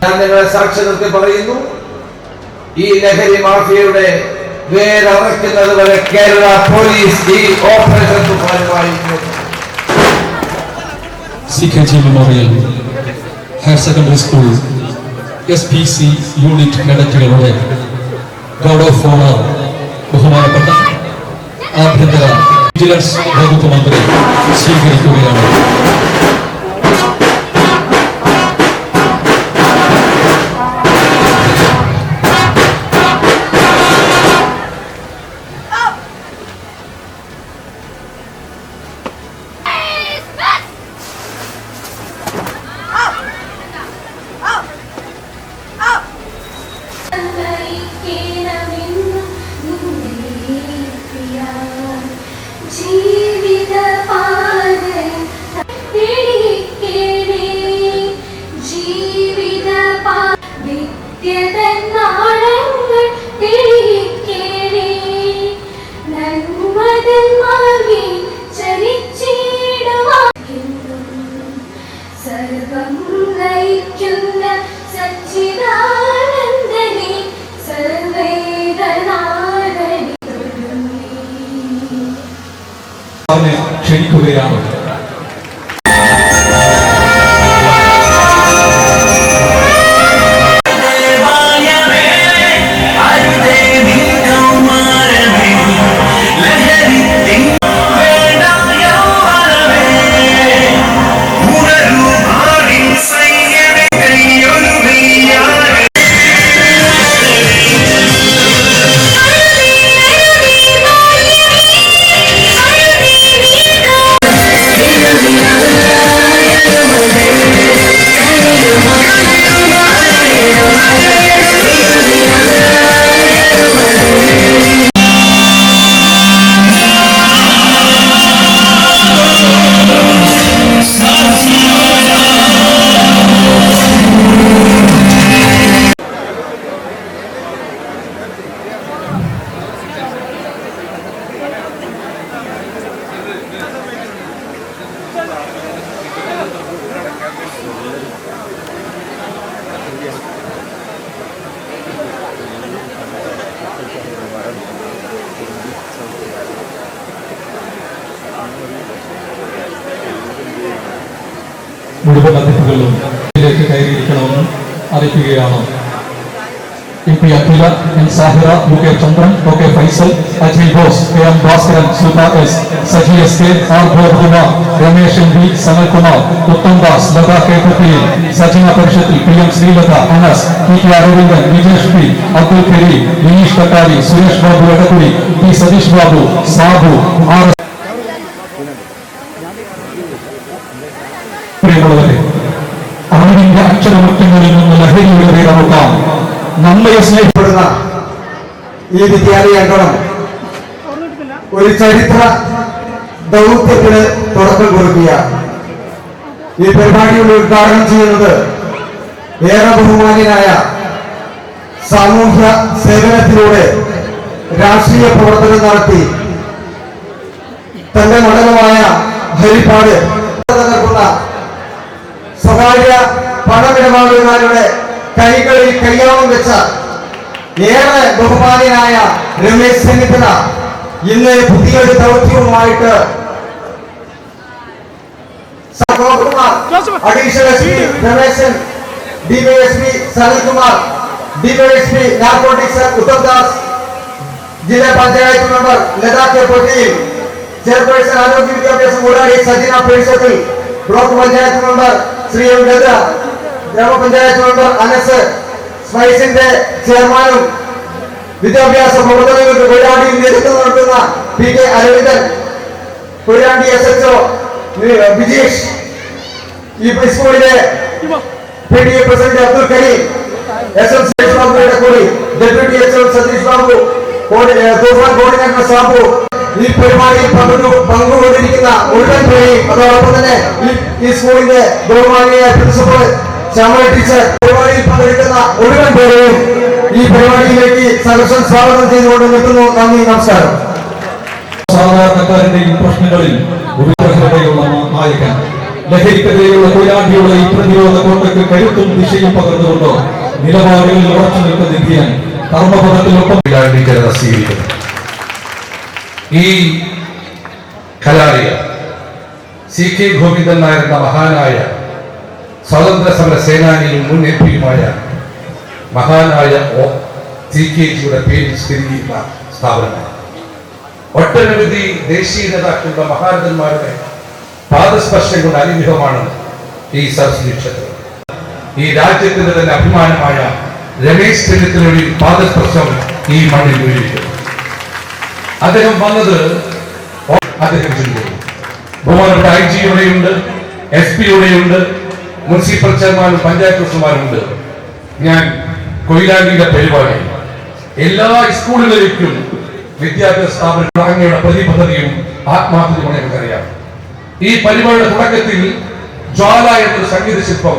ഞാൻ നിങ്ങളെ സാക്ഷി നിർത്തി പറയുന്നു, ഈ ലഹരി മാഫിയയുടെ വേരറക്കുന്നത് വരെ കേരള പോലീസ് ഈ ഓപ്പറേഷൻ തുഫാനുമായി CKG memorial higher secondary school SPC unit കേഡറ്റുകളുടെ ഗാർഡ് ഓഫ് ഓണർ ബഹുമാനപ്പെട്ട ആഭ്യന്തര വിജിലൻസ് വകുപ്പ് മന്ത്രി സ്വീകരിക്കുകയാണ്. ക്ഷണിക്കുകയാണ്. മുഴുവൻ അതിഥികളും ഇതിലേക്ക് കയറിയിരിക്കണമെന്ന് അറിയിക്കുകയാണ്. MP Akhila, N Sahira, UK Chandran, OK Faisal, Ajay Bose, KM Bhaskaran, Sudha S, Saji SK, R Gopakumar, Ramesh MV, Sanalkumar, Uttam Das, Latha K കുട്ടിയിൽ, Sajana പരിഷത്തിൽ PM Sreelatha, Anas, PK Aravindan, Vijesh P, Abdul Kareem, Vineesh Katari, Suresh Babu Edakkudi, P Satheesh Babu, Sabu, R. പ്രിയമുള്ളവരെ, അറിവിന്റെ അക്ഷരമുറ്റങ്ങളിൽ നിന്ന് ലഹരിയുടെ പേരമുട്ടാം നമ്മയെ സ്നേഹിക്കപ്പെടുന്ന ഈ വിദ്യാലയങ്ങളും ഒരു ചരിത്ര ദൗത്യത്തിന് തുടക്കം കൊടുക്കുക. ഈ പരിപാടിയുടെ ഉദ്ഘാടനം ചെയ്യുന്നത് ഏറെ ബഹുമാന്യനായ സാമൂഹ്യ സേവനത്തിലൂടെ രാഷ്ട്രീയ പ്രവർത്തനം നടത്തി തന്റെ മണ്ഡലമായ ഹരിപ്പാട് നടക്കുന്ന സ്വകാര്യ പണമിടപാടുകാരുടെ കൈകളിൽ കയ്യാമം വെച്ച ഏറെ ബഹുമാന്യനായ രമേശ് ചെന്നിത്തല ഇന്ന് പുതിയൊരു ദൗത്യവുമായിട്ട് additional SP Rameshan, DYSP Sanalkumar, DYSP narcotics Uttam Das, ജില്ലാ panchayat member Latha K Patel, chairperson ആരോഗ്യ വിദ്യാഭ്യാസം കൂടാതെ സജന പരിഷത്തിൽ, block panchayat member Shri M Latha, ഗ്രാമപഞ്ചായത്ത് മെമ്പർ അനസ്, സ്പൈസിന്റെ ചെയർമാനും വിദ്യാഭ്യാസ പ്രവർത്തനങ്ങൾക്ക് കൊയിലാണ്ടിയിൽ നേതൃത്വം നടത്തുന്ന PK അരവിന്ദൻ, കൊയിലാണ്ടി SHO ബിജീഷ്, ഈ സ്കൂളിലെ PTA president Abdul Kareem, SM Satheesh ബാബുയുടെ കൂടി deputy HO Satheesh Babu, Toofan coordinator Sabu, ഈ പരിപാടിയിൽ പങ്കുകൊണ്ടിരിക്കുന്ന മുഴുവൻ പേരെയും, അതോടൊപ്പം തന്നെ ഈ സ്കൂളിന്റെ ബഹുമാനിയായ പ്രിൻസിപ്പൽ ശ്യാമള ടീച്ചർ, പരിപാടിയിൽ പങ്കെടുക്കുന്ന മുഴുവൻ പേരെയും ഈ പരിപാടിയിലേക്ക് സഹർഷം സ്വാഗതം ചെയ്തുകൊണ്ട് നിൽക്കുന്നു. നന്ദി, നമസ്കാരം. സാധാരണക്കാരുടെയും പ്രശ്നങ്ങളിൽ നായകൻ ലഹരിക്കെതിരെയുള്ള കൊയിലാണ്ടിയുടെ ഈ പ്രതിരോധ കോട്ടയ്ക്ക് കരുത്തും ദിശയും പകർന്നുകൊണ്ട് നിലപാടുകളിൽ ഉറച്ചു നിൽക്കുന്ന ഇന്ത്യൻ കർമ്മപദത്തിനൊപ്പം കൊയിലാണ്ടി ജനത സ്വീകരിക്കുന്നു. ഈ കലാളിക CK ഗോവിന്ദൻ നായർ എന്ന മഹാനായ സ്വാതന്ത്ര്യ സമര സേനാനിയും മുൻ MP-യുമായ മഹാനായ CKജിയുടെ പേരിൽ സ്ഥിതി ചെയ്യുന്ന സ്ഥാപനമാണ്. ഒട്ടനവധി ദേശീയ നേതാക്കളുടെ മഹാരഥന്മാരുടെ പാദസ്പർശം കൊണ്ട് അനുഗ്രഹമാണ് ഈ സരസ്വതി ക്ഷേത്രം. ഈ രാജ്യത്തിന്റെ തന്നെ അഭിമാനമായ രമേശ് ചെന്നിത്തലയുടെ പാദസ്പർശം ഈ മണ്ണിൽ വീഴിക്കുന്നു. അദ്ദേഹം വന്നത് അദ്ദേഹം ചിന്തിക്കുന്നു. ബഹുമാനപ്പെട്ട IG ഇവിടെയുണ്ട്, SP ഇവിടെയുണ്ട്, മുനിസിപ്പൽ ചെയർമാനും പഞ്ചായത്ത് പ്രസിഡന്റുമാരുണ്ട്. ഞാൻ കൊയിലാണ്ടിയുടെ പരിപാടി എല്ലാ സ്കൂളുകളിലേക്കും വിദ്യാഭ്യാസ സ്ഥാപനങ്ങൾ അങ്ങയുടെ പ്രതിബദ്ധതയും ആത്മാർത്ഥതയും നമുക്കറിയാം. ഈ പരിപാടിയുടെ തുടക്കത്തിൽ ജ്വാല എന്നൊരു സംഗീത ശില്പം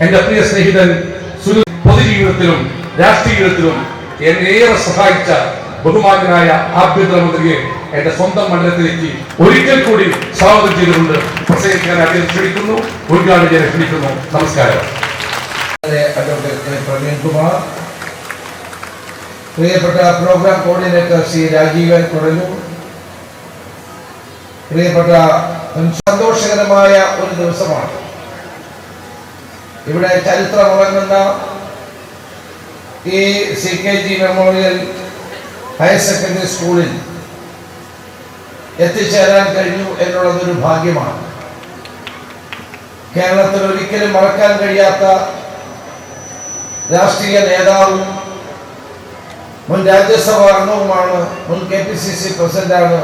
എന്റെ പ്രിയ സ്നേഹിതൻ പൊതുജീവിതത്തിലും രാഷ്ട്രീയത്തിലും എന്നെ ഏറെ സഹായിച്ച ബഹുമാനായ ആഭ്യന്തരമന്ത്രിയെ എന്റെ സ്വന്തം മണ്ഡലത്തിലേക്ക് ഒരിക്കൽ കൂടി സ്വാഗതം ചെയ്തുകൊണ്ട് പ്രസംഗിക്കാൻ അദ്ദേഹം ക്ഷണിക്കുന്നു. ഉദ്ഘാടനം ചെയ്യാൻ ക്ഷണിക്കുന്നു. നമസ്കാരം. പ്രവീൺ കുമാർ, പ്രിയപ്പെട്ട പ്രോഗ്രാം കോർഡിനേറ്റർ ശ്രീ രാജീവൻ കുഴലൂർ, പ്രിയപ്പെട്ട സന്തോഷകരമായ ഒരു ദിവസമാണ്. ഇവിടെ ചരിത്രമുറങ്ങുന്ന ഈ CKG മെമ്മോറിയൽ ഹയർ സെക്കൻഡറി സ്കൂളിൽ എത്തിച്ചേരാൻ കഴിഞ്ഞു എന്നുള്ളതൊരു ഭാഗ്യമാണ്. കേരളത്തിൽ ഒരിക്കലും മറക്കാൻ കഴിയാത്ത രാഷ്ട്രീയ നേതാവും മുൻ രാജ്യസഭാ അംഗവുമാണ്, മുൻ KPCC പ്രസിഡന്റാണ്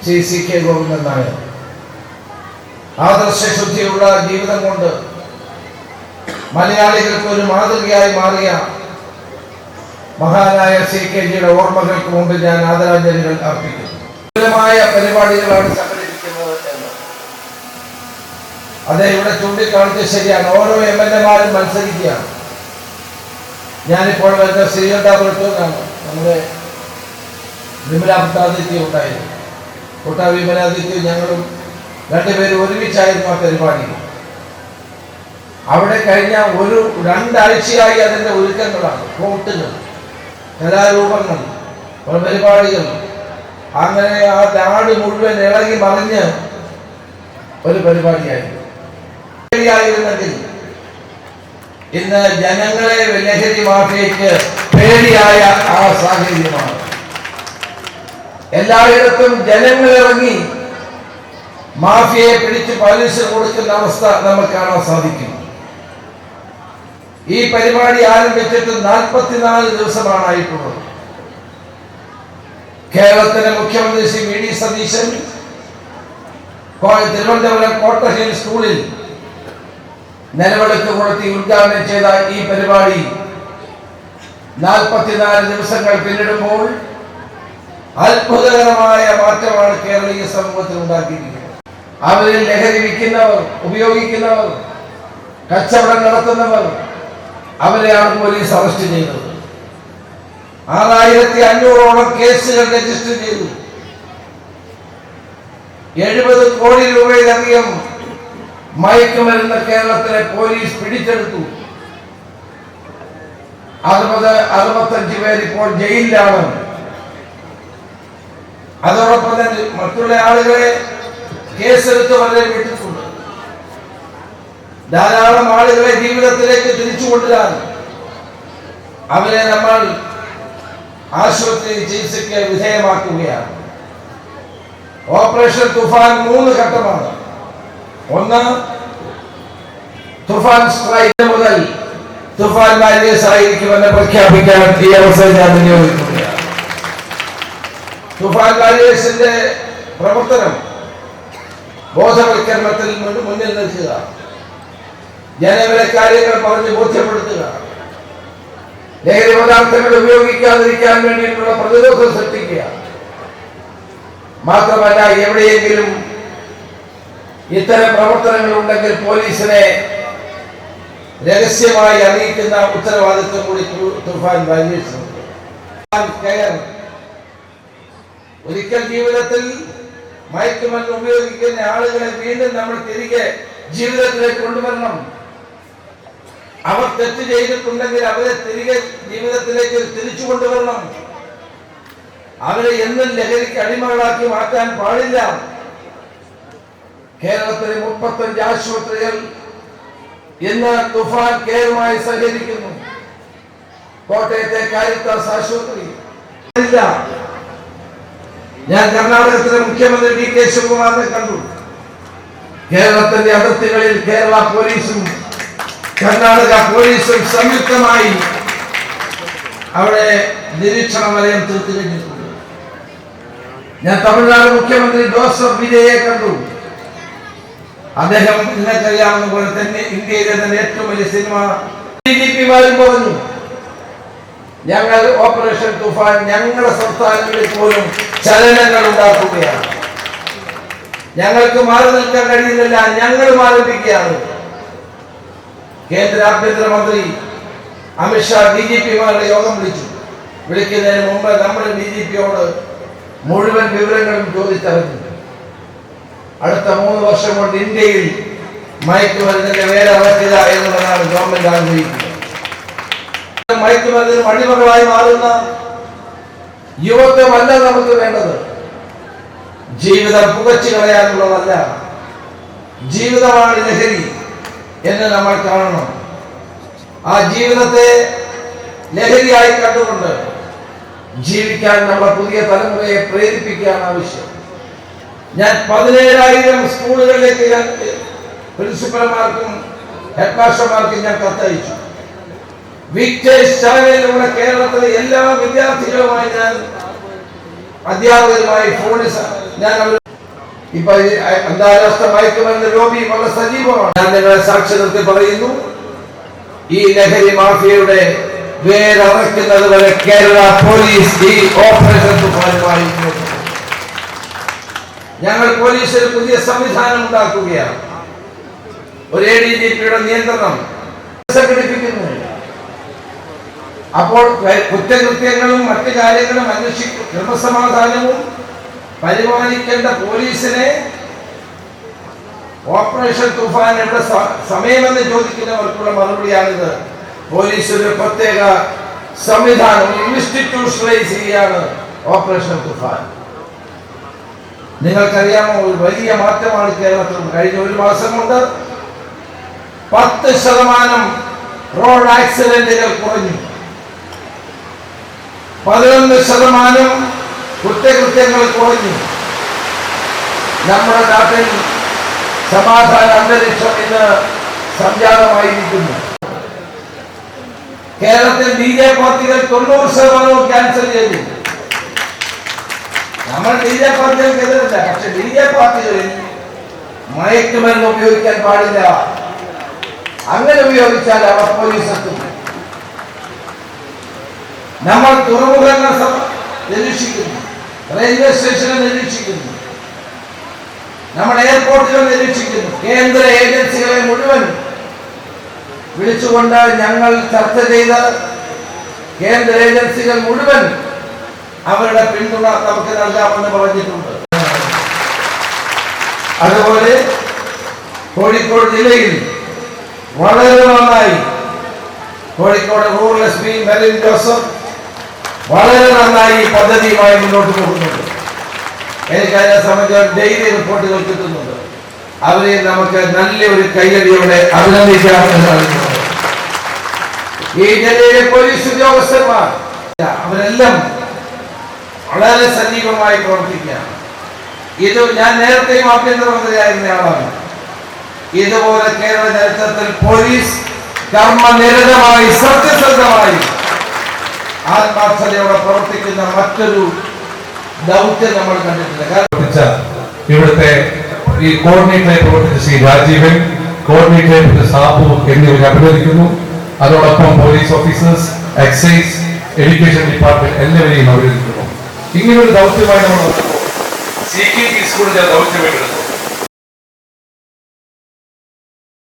ശ്രീ CK ഗോവിന്ദൻ നായർ. ആദർശശുദ്ധിയുള്ള ജീവിതം കൊണ്ട് മലയാളികൾക്ക് ഒരു മാതൃകയായി മാറിയ മഹാനായ CKജിയുടെ ഓർമ്മകൾക്ക് മുമ്പ് ഞാൻ ആദരാഞ്ജലികൾ അർപ്പിക്കുന്നു. വിപുലമായ പരിപാടികളാണ് സംഘടിപ്പിക്കുന്നത് എന്ന് അത് ഇവിടെ ചൂണ്ടിക്കാണിച്ചത് ശരിയാണ്. ഓരോ MLA-മാരും മത്സരിക്കുകയാണ്. ഞാനിപ്പോൾ വരുന്ന ശ്രീകണ്ഠാപുരത്തുനിന്നാണ്. നമ്മുടെ വിമലാദിത്യം ഉണ്ടായിരുന്നു. വിമലാദിത്യം ഞങ്ങളും രണ്ടുപേരും ഒരുമിച്ചായിരുന്നു ആ പരിപാടി. അവിടെ കഴിഞ്ഞ ഒരു 2 ആഴ്ചയായി അതിൻ്റെ ഒരുക്കങ്ങളാണ്. ഫ്ലോട്ടുകൾ, കലാരൂപങ്ങൾ, പരിപാടികൾ, അങ്ങനെ ആ നാട് മുഴുവൻ ഇളകി മറിഞ്ഞ് ഒരു പരിപാടിയായിരുന്നു. ഇന്ന് ജനങ്ങളെ ലഹരി മാഫിയയ്ക്ക് പേടിയായ ആ സാഹചര്യമാണ്. എല്ലായിടത്തും ജനങ്ങൾ ഇറങ്ങി മാഫിയയെ പിടിച്ച് പോലീസിന് കൊടുക്കുന്ന അവസ്ഥ നമുക്ക് കാണാൻ സാധിക്കും. ഈ പരിപാടി ആരംഭിച്ചിട്ട് 44 ദിവസമാണായിട്ടുള്ളത്. കേരളത്തിലെ മുഖ്യമന്ത്രി ശ്രീ VD സതീശൻ തിരുവനന്തപുരം കോട്ടഹിൽ സ്കൂളിൽ നിലവിളക്ക് കൊളുത്തി ഉദ്ഘാടനം ചെയ്ത ഈ പരിപാടി 44 ദിവസങ്ങൾ പിന്നിടുമ്പോൾ അത്ഭുതകരമായ മാറ്റമാണ് കേരളീയ സമൂഹത്തിൽ ഉണ്ടാക്കിയിരിക്കുന്നത്. അവരിൽ ലഹരി വിൽക്കുന്നവർ, ഉപയോഗിക്കുന്നവർ, കച്ചവടം നടത്തുന്നവർ, അവരെയാണ് പോലീസ് അറസ്റ്റ് ചെയ്തത്. 6500ഓളം കേസുകൾ രജിസ്റ്റർ ചെയ്തു. 70 കോടി രൂപയിലധികം മയക്കുമരുന്ന് കേരളത്തിലെ പോലീസ് പിടിച്ചെടുത്തു. 65 പേർ ഇപ്പോൾ ജയിലിലാണ്. അതോടൊപ്പം തന്നെ മറ്റുള്ള ആളുകളെ കേസെടുത്ത് വളരെ വിട്ടിട്ടുണ്ട്. ധാരാളം ആളുകളെ ജീവിതത്തിലേക്ക് തിരിച്ചു കൊണ്ടുവരാൻ അവരെ നമ്മൾ ആശുപത്രി ചികിത്സയ്ക്ക് വിധേയമാക്കുകയാണ്. ഓപ്പറേഷൻ തുഫാൻ 3 ഘട്ടമാണ്. ഒന്ന്, തുഫാൻ സ്ട്രൈക്ക് മുതൽ തുഫാൻ വാരിയേഴ്സ് ആയിരിക്കുമെന്ന് പ്രഖ്യാപിക്കാൻ ഈ അവസരം ഞാൻ വിനിയോഗിക്കുകയാണ്. തുഫാൻ വാരിയേഴ്സിന്റെ പ്രവർത്തനം ബോധവൽക്കരണത്തിൽ മുന്നിൽ നിൽക്കുക, ജനങ്ങളെ കാര്യങ്ങൾ പറഞ്ഞ് ബോധ്യപ്പെടുത്തുക, ലഹരി പദാർത്ഥങ്ങൾ ഉപയോഗിക്കാതിരിക്കാൻ വേണ്ടിയിട്ടുള്ള പ്രതിരോധം സൃഷ്ടിക്കുക. മാത്രമല്ല, എവിടെയെങ്കിലും ഇത്തരം പ്രവർത്തനങ്ങൾ ഉണ്ടെങ്കിൽ പോലീസിനെ രഹസ്യമായി അറിയിക്കുന്ന ഉത്തരവാദിത്വം കൂടി തുഫാൻ വാരിയേഴ്സിനുണ്ട്. ഒരിക്കൽ ജീവിതത്തിൽ മയക്കുമരുന്ന് ഉപയോഗിക്കുന്ന ആളുകളെ വീണ്ടും നമ്മൾ തിരികെ ജീവിതത്തിലേക്ക് കൊണ്ടുവരണം. അവർ തെറ്റ് ചെയ്തിട്ടുണ്ടെങ്കിൽ അവരെ തിരികെ ജീവിതത്തിലേക്ക് തിരിച്ചു കൊണ്ടുവരണം. അവരെ എന്നും ലഹരിക്ക് അടിമകളാക്കി മാറ്റാൻ പാടില്ല. കേരളത്തിലെ 35 ആശുപത്രികൾ ഇന്ന് തുഫാൻ കെയറുമായി സഹകരിക്കുന്നു. കോട്ടയത്തെ കാരിത്താസ് ആശുപത്രി ഇല്ല. ഞാൻ കർണാടകത്തിലെ മുഖ്യമന്ത്രി ഡി കെ ശിവകുമാറിനെ കണ്ടു. കേരളത്തിന്റെ അതിർത്തികളിൽ കേരള പോലീസും കർണാടക പോലീസും സംയുക്തമായി അവിടെ നിരീക്ഷണ വലയം തീർത്തു കഴിഞ്ഞിട്ടുണ്ട്. ഞാൻ തമിഴ്നാട് മുഖ്യമന്ത്രി ജോസഫ് വിജയെ കണ്ടു. അദ്ദേഹം നിങ്ങൾക്കറിയാവുന്ന പോലെ തന്നെ ഇന്ത്യയിലെ തന്നെ ഏറ്റവും വലിയ സിനിമ DGP-മാരും പറഞ്ഞു, ഞങ്ങൾ ഓപ്പറേഷൻ തുഫാൻ ഞങ്ങളുടെ സംസ്ഥാനങ്ങളിൽ പോലും ചലനങ്ങൾ ഉണ്ടാക്കുകയാണ്. ഞങ്ങൾക്ക് മാറി നിൽക്കാൻ കഴിയുന്നില്ല, ഞങ്ങൾ ആരംഭിക്കുകയാണ്. കേന്ദ്ര ആഭ്യന്തരമന്ത്രി അമിത്ഷാ DGP-മാരുടെ യോഗം വിളിക്കുന്നതിന് മുമ്പ് നമ്മുടെ DGP-യോട് മുഴുവൻ വിവരങ്ങളും ചോദിച്ചറിഞ്ഞു. അടുത്ത 3 വർഷം കൊണ്ട് ഇന്ത്യയിൽ മയക്കുമരുന്നിന്റെ വേരറക്കുക എന്നുള്ളതാണ് ഗവൺമെന്റ് ആഗ്രഹിക്കുന്നത്. മയക്കുമരുന്നിന് അടിമകളായി മാറുന്ന യുവത്വമല്ല നമുക്ക് വേണ്ടത്. ജീവിതം പുകച്ചു കളയാനുള്ളതല്ല, ജീവിതമാണ് ലഹരി എന്ന് നമ്മൾ കാണണം. ആ ജീവിതത്തെ ലഹരിയായി കണ്ടുകൊണ്ട് ജീവിക്കാൻ നമ്മുടെ പുതിയ തലമുറയെ പ്രേരിപ്പിക്കാൻ ആവശ്യം. ഞാൻ 17,000 സ്കൂളുകളിലേക്ക് ഞാൻ പ്രിൻസിപ്പൽമാർക്കും ഹെഡ് മാസ്റ്റർമാർക്കും ഞാൻ കത്തയച്ചു. വിക്ടേഴ്സ് ചാനലിലൂടെ കേരളത്തിലെ എല്ലാ വിദ്യാർത്ഥികളുമായി ഞാൻ അധ്യാപകരുമായി ഫോണിൽ ഞാൻ ഇപ്പൊ അന്താരാഷ്ട്ര മയക്കുമരുന്ന് ലോബി വളരെ സജീവമാണ്. ഞാൻ നിങ്ങളെ സാക്ഷി നിർത്തി പറയുന്നു, ഈ ലഹരി മാഫിയയുടെ വേരറക്കുന്നത് വരെ കേരള പോലീസ് ഈ ഓപ്പറേഷൻ തുഫാനുമായി ഞങ്ങൾ പോലീസിൽ പുതിയ സംവിധാനം ഉണ്ടാക്കുകയാണ്. ഒരു ADGP-യുടെ നിയന്ത്രണം സംഘടിപ്പിക്കുന്നു. അപ്പോൾ കുറ്റകൃത്യങ്ങളും മറ്റു കാര്യങ്ങളും അന്വേഷിക്കും ക്രമസമാധാനവും പരിപാലിക്കേണ്ട പോലീസിനെ ഓപ്പറേഷൻ തുഫാൻ എവിടെ സമയമെന്ന് ചോദിക്കുന്നവർക്കുള്ള മറുപടിയാണിത്. പോലീസ് ഒരു പ്രത്യേക സംവിധാനം ഇൻസ്റ്റിറ്റ്യൂഷണലൈസ് ചെയ്യാണ് ഓപ്പറേഷൻ തുഫാൻ. നിങ്ങൾക്കറിയാമോ, ഒരു വലിയ മാറ്റമാണ് കേരളത്തിൽ. കഴിഞ്ഞ 1 മാസം കൊണ്ട് 10% റോഡ് ആക്സിഡന്റുകൾ കുറഞ്ഞു. 11% കുറ്റകൃത്യങ്ങൾ കുറഞ്ഞു. നമ്മുടെ നാട്ടിൽ സമാധാന അന്തരീക്ഷം ഇന്ന് സംജാതമായിരിക്കുന്നു. കേരളത്തിൽ BJ പാർട്ടികൾ 90% ക്യാൻസൽ ചെയ്തു. നമ്മൾ BJ പാർട്ടികൾക്ക് എതിരല്ല, പക്ഷെ BJ പാർട്ടികളിൽ മയക്കുമരുന്ന് ഉപയോഗിക്കാൻ പാടില്ല. അങ്ങനെ ഉപയോഗിച്ചാൽ അവർ പോലീസ് എത്തും. നമ്മൾ തുറമുഖങ്ങൾ നിരീക്ഷിക്കുന്നു, റെയിൽവേ സ്റ്റേഷനെ നിരീക്ഷിക്കുന്നു, നമ്മുടെ എയർപോർട്ടുകൾ നിരീക്ഷിക്കുന്നു. കേന്ദ്ര ഏജൻസികളെ മുഴുവൻ വിളിച്ചുകൊണ്ട് ഞങ്ങൾ ചർച്ച ചെയ്ത കേന്ദ്ര ഏജൻസികൾ മുഴുവൻ അവരുടെ പിന്തുണ നമുക്ക് നൽകാമെന്ന് പറഞ്ഞിട്ടുണ്ട്. അതുപോലെ കോഴിക്കോട് ജില്ലയിൽ വളരെ നന്നായി Kozhikode rural SP Merin Joseph വളരെ നന്നായി ഈ പദ്ധതിയുമായി മുന്നോട്ട് പോകുന്നുണ്ട്. എനിക്കതിനെ സംബന്ധിച്ച് ഡെയിലി റിപ്പോർട്ടുകൾ കിട്ടുന്നുണ്ട്. അവരെ നമുക്ക് നല്ലൊരു കൈയടിയോടെ അഭിനന്ദിക്കാമെന്ന് പറയുന്നത്. ഈ ജില്ലയിലെ പോലീസ് ഉദ്യോഗസ്ഥന്മാർ അവരെല്ലാം വളരെ സജീവമായി പ്രവർത്തിക്കുകയാണ്. ഇത് ഞാൻ നേരത്തെയും ആഭ്യന്തരമന്ത്രിയായിരുന്ന ആളാണ്. ഇതുപോലെ കേരള ചരിത്രത്തിൽ പോലീസ് കർമ്മനിരതമായി സത്യസന്ധമായി ആത്മാർത്ഥതയോടെ പ്രവർത്തിക്കുന്ന മറ്റൊരു ദൗത്യം നമ്മൾ കണ്ടിട്ടില്ല. ഇവിടുത്തെ ഈ കോർഡിനേറ്ററായി പ്രവർത്തിച്ച ശ്രീ രാജീവൻ, കോർഡിനേറ്ററായി സാബു എന്നിവരെ അഭിനന്ദിക്കുന്നു. അതോടൊപ്പം police officers, excise, education department എല്ലാവരെയും അഭിനന്ദിക്കുന്നു. ഇങ്ങനൊരു ദൗത്യമായി നമ്മൾ CKT സ്കൂളിന്റെ ദൗത്യം ഏറ്റെടുത്തു.